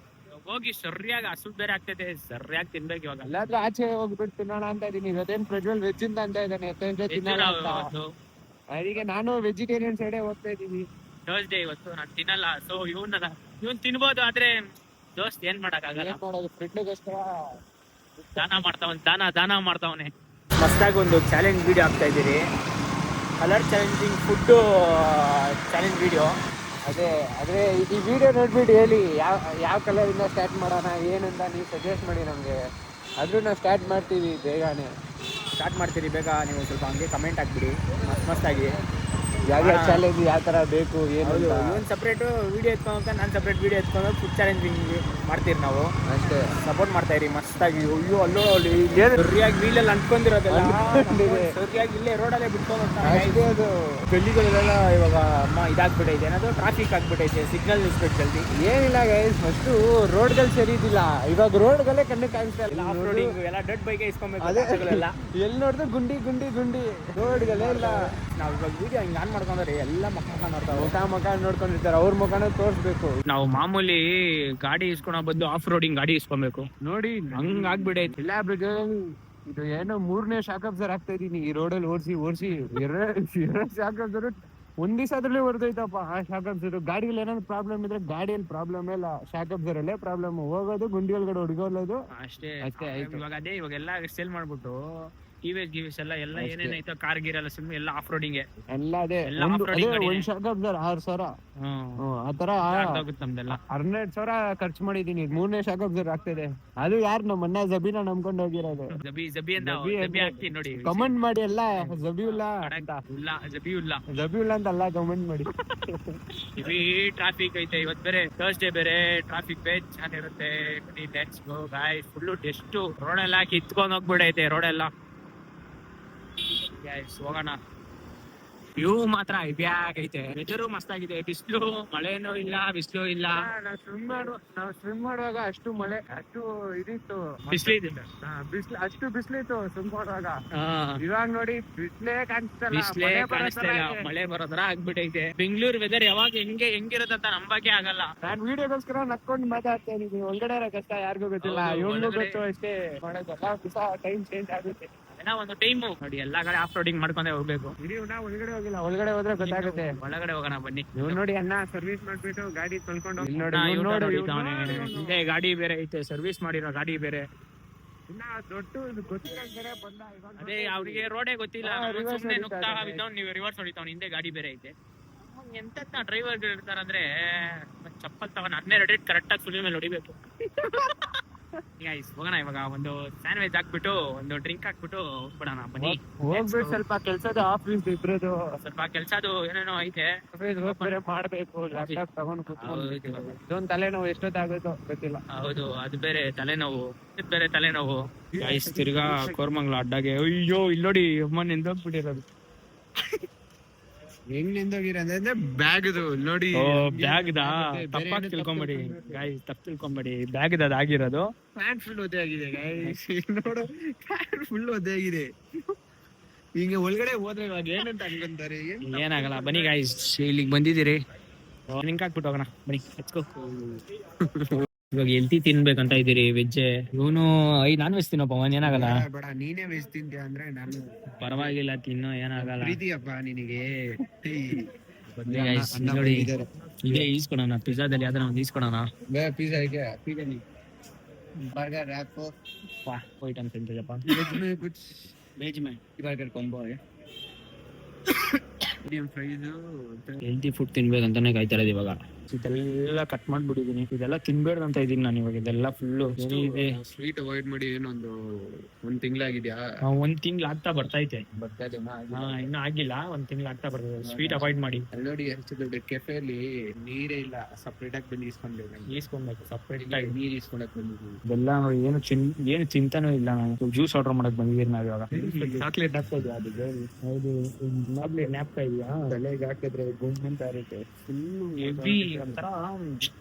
ಹೋಗಿ ಸರಿಯಾಗಿ ಹಸುದ್ ಬೇರೆ ಆಗ್ತೈತೆ. ಸರಿಯಾಗಿ ತಿನ್ಬೇಕು ಇವಾಗ. ಎಲ್ಲಾದ್ರೂ ಆಚೆ ಹೋಗ್ಬಿಟ್ಟು ತಿನ್ನೋಣ ಅಂತ ಇದೀನಿ. ಇವತ್ತೇನ್ ಪ್ರಜ್ವಲ್ ವೆಜ್ ಅಂತ ಇದ್ದಾನೆ, ಅದಕ್ಕೆ ನಾನು ವೆಜಿಟೇರಿಯನ್ ಸೈಡೇ ಹೋಗ್ತಾ ಇದೀನಿ. ಥರ್ಸ್ಡೇ ಇವತ್ತು ನಾನು ತಿನ್ನಲ್ಲ. ಸೊ ಇವನ್ ತಿನ್ಬೋದು, ಆದ್ರೆ ದೋಸ್ತ್ ಏನ್ ಮಾಡಕ್ ಆಗಲ್ಲ. ಫ್ರೆಂಡ್ಗೋಸ್ಕರ ದಾನ ಮಾಡ್ತಾವನೆ. ಮಸ್ತಾಗಿ ಒಂದು ಚಾಲೆಂಜ್ ವಿಡಿಯೋ ಆಗ್ತಾ ಇದ್ದೀರಿ. Colour challenging food challenge video. ಅದೇ ಈ ವಿಡಿಯೋ ನೋಡ್ಬಿಟ್ಟು ಹೇಳಿ ಯಾವ ಕಲರ್ ಇಂದ ಸ್ಟಾರ್ಟ್ ಮಾಡೋಣ ಏನಂತ ನೀವು ಸಜೆಸ್ಟ್ ಮಾಡಿ ನಮ್ಗೆ. ಆದ್ರೂ ನಾವು ಸ್ಟಾರ್ಟ್ ಮಾಡ್ತೀವಿ ಬೇಗನೆ. ಸ್ಟಾರ್ಟ್ ಮಾಡ್ತೀರಿ ಬೇಗ. ನೀವು ಸ್ವಲ್ಪ ಹಂಗೆ ಕಮೆಂಟ್ ಹಾಕ್ಬಿಡಿ ಮಸ್ತಾಗಿ. ಯಾವ ಚಾಲೆಂಜ್ ಯಾವ ಥರ ಬೇಕು ಏನು ಹೌದು, ಇವನು ಸಪ್ರೇಟು ವೀಡಿಯೋ ಎತ್ಕೊಂಡು ನಾನು ಸಪ್ರೇಟ್ ವೀಡಿಯೋ ಎತ್ಕೊಂಡು ಫುಡ್ ಚಾಲೆಂಜಿಂಗ್ ಮಾಡ್ತೀರಿ ನಾವು. ಅಷ್ಟೇ. ಸಪೋರ್ಟ್ ಮಾಡ್ತಾ ಇರಿ ಮಸ್ತಾಗಿ. ಅಯ್ಯೋ ಅಲ್ಲೋ ಅಲ್ಲಿ ಸರಿಯಾಗಿ ವೀಲಲ್ಲಿ ಅಂಟ್ಕೊಂಡಿರೋದೆಲ್ಲ ಸರಿಯಾಗಿ ಇಲ್ಲೇ ರೋಡಲ್ಲೇ ಬಿಟ್ಕೊಂಡು ಅದು ಗಲ್ಲಿಗಳೆಲ್ಲ ಇವಾಗ ಇದಾಗ್ಬಿಟ್ಟೈತೆ, ಏನದು ಟ್ರಾಫಿಕ್ ಆಗ್ಬಿಟ್ಟೈತೆ, ಸಿಗ್ನಲ್ ನಿಲ್ಸ್ಬೇಕು ಜಲ್ದಿ. ಏನಿಲ್ಲ ಗೈಸ್, ಫಸ್ಟು ರೋಡ್ಗಳು ಸರಿ ಇದ್ದಿಲ್ಲ, ಇವಾಗ ರೋಡ್ಗಳೇ ಕಣ್ಣು ಕಾಣಿಸ್ತಾ ಇಲ್ಲ. ಆಫ್ ರೋಡಿಂಗ್ ಎಲ್ಲ ಡಡ್ ಬೈಕ್ ಇಸ್ಕೊಬೇಕು. ಅದೇ ಎಲ್ಲಿ ನೋಡಿದ್ರೆ ಗುಂಡಿ ಗುಂಡಿ ಗುಂಡಿ ರೋಡ್ಗಳೇ ಇಲ್ಲ. ನಾವು ಇವಾಗ ವಿಡಿಯೋ ಹಿಂಗೆ ಆನ್ ಮಾಡ್ಕೊಂಡ್ರೆ ಎಲ್ಲ ಮಕ್ಕ ನೋಡ್ತಾವೆ, ಮುಖ ನೋಡ್ಕೊಂಡಿರ್ತಾರೆ, ಅವ್ರ ಮುಖನ ತೋರಿಸ್ಬೇಕು. ನಾವು ಮಾಮೂಲಿ ಗಾಡಿ ಇಸ್ಕೊಳೋ ಬದಲು ಆಫ್ ರೋಡಿಂಗ್ ಗಾಡಿ ಇಸ್ಕೊಬೇಕು. ನೋಡಿ ಹಂಗ ಆಗ್ಬಿಡೈತಿ. ಇಲ್ಲ ಇದು ಏನೋ 3ನೇ ಶಾಕ್ ಅಬ್ಸರ್ ಆಗ್ತಾ ಇದೀನಿ ಈ ರೋಡಲ್ಲಿ ಓಡಿಸಿ ಎರಡು ಶಾಕ್ ಅಬ್ಸರ್ ಒಂದ್ ದಿವಸ ಅದ್ರಲ್ಲೇ ಹೊರದೈತಪ್ಪ. ಆ ಶಾಕ್ ಅಬ್ಸರ್ ಗಾಡಿಯಲ್ಲಿ ಏನಾದ್ರು ಪ್ರಾಬ್ಲಮ್ ಇದ್ರೆ ಗಾಡಿಯಲ್ಲಿ ಪ್ರಾಬ್ಲಮ್ ಇಲ್ಲ, ಶಾಕ್ ಅಬ್ಸರ್ ಅಲ್ಲೇ ಪ್ರಾಬ್ಲಮ್. ಹೋಗೋದು ಗುಂಡಿ ಒಳಗಡೆ ಹುಡುಗೋದು ಅಷ್ಟೇ ಅಷ್ಟೇ ಆಯ್ತು. ಇವಾಗೆಲ್ಲ ಸೇಲ್ ಮಾಡ್ಬಿಟ್ಟು ಟಿವಿಎಸ್ ಎಲ್ಲ ಏನೇನೈತೋ ಕಾರ್ ಗೀರ್ ಎಲ್ಲ ಸುಮ್ಮನೆ ಎಲ್ಲ ಆಫ್ ರೋಡಿಂಗ್ ಎಲ್ಲ ಅದೇ ಎಲ್ಲ off-roading ಗಾಡಿನೇ. ಒಂದ್ ಶಾಕ್ ಅಬ್ಸರ್ 6,000 ಆತರ ನಮ್ದೆಲ್ಲ 12,000 ಖರ್ಚು ಮಾಡಿದೀನಿ. 3ನೇ ಶಾಕ್ ಅಬ್ಸರ್ ಆಗ್ತಿದೆ. ಅದು ಯಾರು ನಮ್ಮ ಅಣ್ಣ ಜಬೀನ ನಂಬ್ಕೊಂಡು ಹೋಗಿರೋದು. ಜಬಿ ಅಂತ ಹಾಕ್ತೀನಿ ನೋಡಿ, ಕಮೆಂಟ್ ಮಾಡಿ ಎಲ್ಲ ಜಬೀವುಲ್ಲಾ ಜಬೀವುಲ್ಲಾ ಅಂತ ಅಲ್ಲ ಕಮೆಂಟ್ ಮಾಡಿ. ಇವಿ ಟ್ರಾಫಿಕ್ ಐತೆ ಇವತ್ತು, ಬೇರೆ ಥರ್ಸ್ಡೇ ಬೇರೆ ಟ್ರಾಫಿಕ್ ಬೇರೆ ಚೆನ್ನಾಗಿರುತ್ತೆ. Let's go guys. ಫುಲ್ಲು ಎಷ್ಟು ರೋಡೆಲ್ಲ ಕಿತ್ಕೊಂಡು ಹೋಗ್ಬಿಡೈತೆ ರೋಡೆಲ್ಲ. ಹೋಗೋಣ. ವ್ಯೂ ಮಾತ್ರ ಐತೆ, ವೆದರು ಮಸ್ತಾಗಿದೆ. ಬಿಸಿಲು ಮಳೆನೂ ಇಲ್ಲ, ಬಿಸಿಲು ಇಲ್ಲ. ನಾವು ಸ್ವಿಮ್ ಮಾಡುವಾಗ ಅಷ್ಟು ಮಳೆ ಅಷ್ಟು ಇದಿತ್ತು, ಬಿಸಿಲಿದೆ, ಅಷ್ಟು ಬಿಸಿಲಿತ್ತು ಸ್ವಿಮ್ ಮಾಡುವಾಗ. ಇವಾಗ ನೋಡಿ ಬಿಸಿಲೇ ಕಾಣಿಸ್ತಾ ಇಲ್ಲ, ಮಳೆ ಬರೋ ತರ ಆಗ್ಬಿಟ್ಟೈತೆ. ಬೆಂಗಳೂರು ವೆದರ್ ಯಾವಾಗ ಹೆಂಗಿರತ್ತಂತ ನಂಬಕ್ಕೆ ಆಗಲ್ಲ. ನಾನ್ ವಿಡಿಯೋಗೋಸ್ಕರ ನಕ್ಕೊಂಡು ಮಾತಾಡ್ತಾ ಇದೀನಿ. ಒಳಗಡೆ ಇರೋ ಕಷ್ಟ ಯಾರಿಗೂ ಗೊತ್ತಿಲ್ಲ, ಇವನು ಗೊತ್ತು ಅಷ್ಟೇ. ಮಾಡೋದಲ್ಲ ಟೈಮ್ ಚೇಂಜ್ ಆಗುತ್ತೆ. ಒಂದು ಟೈಮ್ ನೋಡಿ ಎಲ್ಲಾ ಕಡೆ ಆಫ್ ರೋಡಿಂಗ್ ಮಾಡ್ಕೊಂಡೇ ಹೋಗ್ಬೇಕು. ಒಳಗಡೆ ಹೋಗಿಲ್ಲ, ಒಳಗಡೆ ಹೋದ್ರೆ ಗೊತ್ತಾಗುತ್ತೆ. ಒಳಗಡೆ ಹೋಗೋಣ ಬನ್ನಿ. ಇವ್ ನೋಡಿ ಅಣ್ಣ ಸರ್ವಿಸ್ ಮಾಡ್ಬಿಟ್ಟು ಗಾಡಿ ತೊಳ್ಕೊಂಡು ಹಿಂದೆ ಗಾಡಿ ಬೇರೆ ಐತೆ, ಸರ್ವಿಸ್ ಮಾಡಿರೋ ಗಾಡಿ ಬೇರೆ. ಅದೇ ಅವ್ರಿಗೆ ರೋಡೇ ಗೊತ್ತಿಲ್ಲ, ಸುಮ್ಮನೆ ನುಗ್ತಾ ಬಿದ್ದವ್ ನೀವು ರಿವರ್ಸ್ ಹೊಡಿತಾವ್. ಹಿಂದೆ ಗಾಡಿ ಬೇರೆ ಐತೆ. ಎಂತ ಡ್ರೈವರ್ ಇರ್ತಾರಂದ್ರೆ ಚಪ್ಪಲ್ ತಗೊಂಡ್ 12 ರೇಟ್ ಕರೆಕ್ಟ್ ಆಗಿ ಫುಲ್ ಮೇಲೆ ಹೊಡಿಬೇಕು. ಹೋಗೋಣ. ಇವಾಗ ಒಂದು ಸ್ಯಾಂಡ್ವಿಚ್ ಹಾಕ್ಬಿಟ್ಟು ಒಂದು ಡ್ರಿಂಕ್ ಹಾಕ್ಬಿಟ್ಟು ಹೋಗ್ಬಿಡೋಣ ಬನ್ನಿ. ಹೋಗ್ಬಿಟ್ಟು ಸ್ವಲ್ಪ ಕೆಲ್ಸದ ಆಫೀಸ್ ಇಬ್ರದು ಸ್ವಲ್ಪ ಕೆಲ್ಸದು ಏನೇನೋ ಐತೆ, ಮಾಡ್ಬೇಕು. ಲ್ಯಾಪ್ಟಾಪ್ ತಗೊಂಡ್ ಇದೊಂದು ತಲೆನೋವು ಎಷ್ಟೊತ್ತಾಗುತ್ತೋ ಗೊತ್ತಿಲ್ಲ. ಹೌದು, ಅದು ಬೇರೆ ತಲೆನೋವು, ಇದು ಬೇರೆ ತಲೆನೋವು. ಗೈಸ್ ತಿರ್ಗಾ ಕೋರ್ಮಂಗ್ಲ ಅಡ್ಡಾಗೆ. ಅಯ್ಯೋ ಇಲ್ಲಿ ನೋಡಿ ಅಮ್ಮ ನಿಂದೋಗ್ಬಿಟ್ಟಿರೋದು. ಹೆಂಗ್ ನಿಂದೋಗಿರಂದ್ರೆ ಬ್ಯಾಗ್ ನೋಡಿ. ಬ್ಯಾಗ್ದ ತಪ್ಪಾಗಿ ತಿಳ್ಕೊಂಬೇಡಿ ಗೈಸ್, ತಪ್ಪು ತಿಳ್ಕೊಂಬೇಡಿ. ಬ್ಯಾಗ್ದ ಅದಾಗಿರೋದು. ಪ್ಯಾಂಟ್ ಫುಲ್ ಒದ್ದೆ ಆಗಿದೆ ಗೈಸ್, ನೋಡು ಪ್ಯಾಂಟ್ ಫುಲ್ ಒದ್ದೆ ಆಗಿದೆ. ಈಗ ಒಳಗಡೆ ಹೋದ್ರೆ ಇವಾಗ ಏನಂತ ಅನ್ಕೊಂತಾರೆ. ಏನಾಗಲ್ಲ ಬನ್ನಿ ಗೈಸ್, ಇಲ್ಲಿಗೆ ಬಂದಿದ್ದೀರಿ, ಲಿಂಕ್ ಹಾಕ್ಬಿಟ್ಟು ಹೋಗೋಣ ಬನ್ನಿ. ಇವಾಗ ಎಲ್ತಿ ತಿನ್ಬೇಕಂತ ಇದ್ದೀರಿ ವೆಜ್. ಇವನು ನಾನ್ ವೆಜ್ ತಿನ್ನಪ್ಪ, ಅವನ್ ಏನಾಗಲ್ಲ. ಬೇಡ ನೀನೇ ವೆಜ್ ತಿಂತೀಯ ಅಂದ್ರೆ ನಾನು ಪರವಾಗಿಲ್ಲ, ತಿನ್ನೋ ಏನಾಗಲ್ಲ. ಪ್ರೀತಿಯಪ್ಪ ನಿನಗೆ. ನೋಡಿ ಇದೇ ಈಸ್ಕೊಳೋಣ, ಪಿಜ್ಜಾದಲ್ಲಿ ಯಾವ್ದಾರ ಒಂದು ಈಸ್ಕೊಳೋಣ. ಪಿಜ್ಜಾ ಇದೆ, ಬರ್ಗರ್ ಹಾಕು. ಐಟಮ್ ತಿಂತಿದ್ದಪ್ಪ. Veg may burger combo healthy food ತಿನ್ಬೇಕಂತಾನೆ ಕಾಯ್ತಾ ಇರೋದು ಇವಾಗ. ಇದೆಲ್ಲ ಕಟ್ ಮಾಡ್ಬಿಟ್ಟಿದೀನಿ, ಇದೆಲ್ಲ ತಿನ್ಬೇಡ್ದು ಅಂತ ಇದೀನಿ ನಾನು ಇವಾಗ. ಇದೆಲ್ಲ ಫುಲ್ಲು ಇದೆ. ಸ್ವೀಟ್ ಅವಾಯ್ಡ್ ಮಾಡಿ ಏನೊಂದು 1 ತಿಂಗಳಾಗಿದ್ಯಾ? 1 ತಿಂಗ್ಳು ಆಗ್ತಾ ಬರ್ತೈತೆ. ಇನ್ನೂ ಆಗಿಲ್ಲ, 1 ತಿಂಗ್ಳು ಆಗ್ತಾ ಬರ್ತದೆ. ಸ್ವೀಟ್ ಅವಾಯ್ಡ್ ಮಾಡಿ. ನೋಡಿ ಎಷ್ಟು ದೊಡ್ಡ ಕೆಫೆಯಲ್ಲಿ ನೀರೇ ಇಲ್ಲ, ಸಪ್ರೇಟ್ ಆಗಿ ಬಂದು ಈಸ್ಕೊಬೇಕು ಸಪ್ರೇಟ್ ಆಗಿ ನೀರ್ ಈಸ್ಕೊಳಕ್ ಬಂದಿದ್ದೀವಿ. ಇದೆಲ್ಲ ನೋಡಿ ಏನು ಚಿಂತಾನೂ ಇಲ್ಲ. ನಾನು ಜ್ಯೂಸ್ ಆರ್ಡರ್ ಮಾಡಕ್ ಬಂದಿದ್ದೀರಿ ನಾವ್ ಇವಾಗ. ಚಾಕ್ಲೇಟ್ ಹಾಕ್ತಾ ಇದೆಯಾ? ಅದು ಹೌದು, ಜ್ಞಾಪಕ ಇದೆಯಾ? ತಲೆಗೆ ಹಾಕಿದ್ರೆ ಗುಂಡ್ ಇರುತ್ತೆ. ಫುಲ್ ಹೆವಿ ಒಂಥರ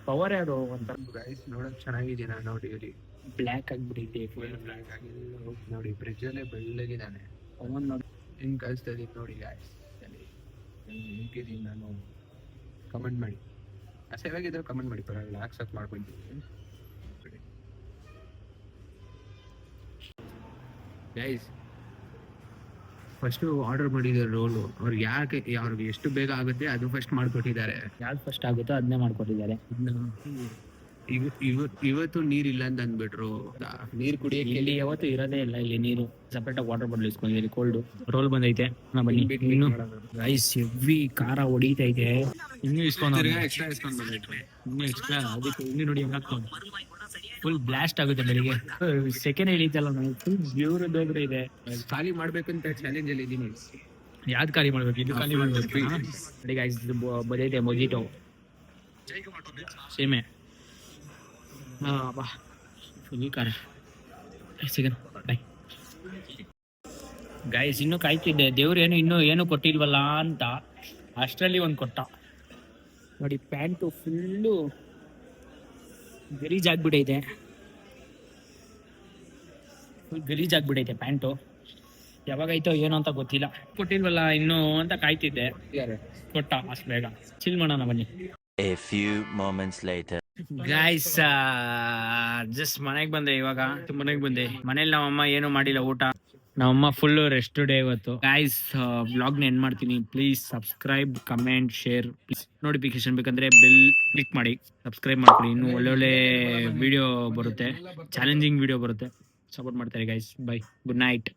ಪವರ್. ಅದು ಒಂಥರ ಗೈಸ್ ನೋಡಕ್ ಚೆನ್ನಾಗಿದೆ. ನಾನು ನೋಡಿ ಇಲ್ಲಿ ಬ್ಲ್ಯಾಕ್ ಆಗ್ಬಿಟ್ಟಿದೆ, ಬ್ಲ್ಯಾಕ್ ಆಗಿ ನೋಡಿ. ಬ್ರಿಡ್ಜ್ ಅಲ್ಲೇ ಬೆಳ್ಳಗಿದ್ದಾನೆ. ಅವನ್ ನೋಡಿ ಹೆಂಗ್ ಕಳಿಸ್ತಾ ಇದೀನಿ ನೋಡಿ ಗೈಸ್. ಹೆಂಗಿದೀನಿ ನಾನು ಕಮೆಂಟ್ ಮಾಡಿ. ಸೇವಾಗಿದ್ರೆ ಕಮೆಂಟ್ ಮಾಡಿ, ಪರವಾಗಿಲ್ಲ, ಆಕ್ಸೆಪ್ಟ್ ಮಾಡ್ಕೊಂತೀನಿ ಗೈಸ್. ಫಸ್ಟ್ ಆರ್ಡರ್ ಮಾಡಿದ್ದಾರೆ ರೋಲು. ಅವ್ರಿಗೆ ಅವ್ರಿಗೆ ಎಷ್ಟು ಬೇಗ ಆಗುತ್ತೆ ಅದು ಫಸ್ಟ್ ಮಾಡ್ಕೊಟ್ಟಿದ್ದಾರೆ. ಯಾವ್ದು ಫಸ್ಟ್ ಆಗುತ್ತೋ ಅದನ್ನೇ ಮಾಡ್ಕೊಟ್ಟಿದ್ದಾರೆ. ಇವತ್ತು ನೀರಿಲ್ಲ ಅಂತ ಅಂದ್ಬಿಟ್ರು. ನೀರ್ ಕುಡಿಯಕ್ಕೆ ಇಲ್ಲಿ ಯಾವತ್ತು ಇರೋದೇ ಇಲ್ಲ. ಇಲ್ಲಿ ನೀರು ಸಪ್ರೇಟ್ ಆಗಿ ವಾಟರ್ ಬಾಟಲ್ ಇಸ್ಕೊಂಡಿದ್ದೀನಿ. ಕೋಲ್ಡ್ ರೋಲ್ ಬಂದೈತೆ. ಬನ್ನಿ. ಇನ್ನು ರೈಸ್ ಹೆವಿ ಖಾರ ಹೊಡಿತೈತೆ. ಇನ್ನೂ ಇಸ್ಕೊಂಡು ಎಕ್ಸ್ಟ್ರಾ ಇಸ್ಕೊಂಡು ಬಂದಿಟ್ವಿ. ಇನ್ನೂ ಎಕ್ಸ್ಟ್ರಾ. ಅದಕ್ಕೆ ಇನ್ನೂ ನೋಡಿ ಹೆಂಗ್ ಹಾಕೊಂಡು ಫುಲ್ ಬ್ಲಾಸ್ಟ್ ಆಗುತ್ತೆ ಬೆಳಿಗ್ಗೆ. ಸೆಕೆಂಡ್ ಹಿಡಿತಲ್ಲ ನಾವು, ಫುಲ್ ಬ್ಯೂರದೋಗ್ರೆ ಇದೆ. ಖಾಲಿ ಮಾಡ್ಬೇಕಂತ ಚಾಲೆಂಜ್ ಅಲ್ಲಿ ಇದೀನಿ. ಯಾವ್ದು ಖಾಲಿ ಮಾಡ್ಬೇಕು? ಇದು ಖಾಲಿ ಮಾಡ್ಬೇಕು. ನೋಡಿ ಗೈಸ್, ಇದು ಬಂದೈತೆ ಮೊಜಿಟೋ ಸೇಮೆ. ಬಾ ಫುಲ್ ಖಾರ. ಸಿಗನ್ ಬಾಯ್ ಗೈಸ್. ಇನ್ನೂ ಕಾಯ್ತಿದ್ದೆ, ದೇವ್ರು ಇನ್ನೂ ಕೊಟ್ಟಿಲ್ವಲ್ಲ ಅಂತ. ಅಷ್ಟರಲ್ಲಿ ಒಂದು ಕೊಟ್ಟ ನೋಡಿ. ಪ್ಯಾಂಟು ಫುಲ್ಲು ಗಲೀಜಾಗ್ಬಿಟ್ಟೈತೆ, ಫುಲ್ ಗಲೀಜಾಗ್ಬಿಟ್ಟೈತೆ ಪ್ಯಾಂಟು. ಯಾವಾಗೈತೋ ಏನೋ ಅಂತ ಗೊತ್ತಿಲ್ಲ. ಕೊಟ್ಟಿಲ್ವಲ್ಲ ಇನ್ನೂ ಅಂತ ಕಾಯ್ತಿದ್ದೆ, ಕೊಟ್ಟ ಅಷ್ಟು ಬೇಗ. ಚಿಲ್ ಮಾಡೋಣ ಬನ್ನಿ. A few moments later. Guys just ಮನೆಗೆ ಬಂದೆ ಇವಾಗ. ಮನೆಗೆ ಬಂದೆ. ಮನೇಲಿ ನಮ್ಮಮ್ಮ ಏನು ಮಾಡಿಲ್ಲ ಊಟ. ನಮ್ಮಮ್ಮ ಫುಲ್ ರೆಸ್ಟ್ ಡೇ ಇವತ್ತು. ಗೈಸ್ ಬ್ಲಾಗ್ನ ಎಂಡ್ ಮಾಡ್ತೀನಿ. Please subscribe, comment, share. Please notification ಬೇಕಂದ್ರೆ ಬೆಲ್ ಕ್ಲಿಕ್ ಮಾಡಿ, ಸಬ್ಸ್ಕ್ರೈಬ್ ಮಾಡ್ಕೊಳ್ಳಿ. ಇನ್ನು ಒಳ್ಳೊಳ್ಳೆ ವಿಡಿಯೋ ಬರುತ್ತೆ, ಚಾಲೆಂಜಿಂಗ್ ವಿಡಿಯೋ ಬರುತ್ತೆ. ಸಪೋರ್ಟ್ ಮಾಡ್ತಾರೆ ಗೈಸ್. By, good night.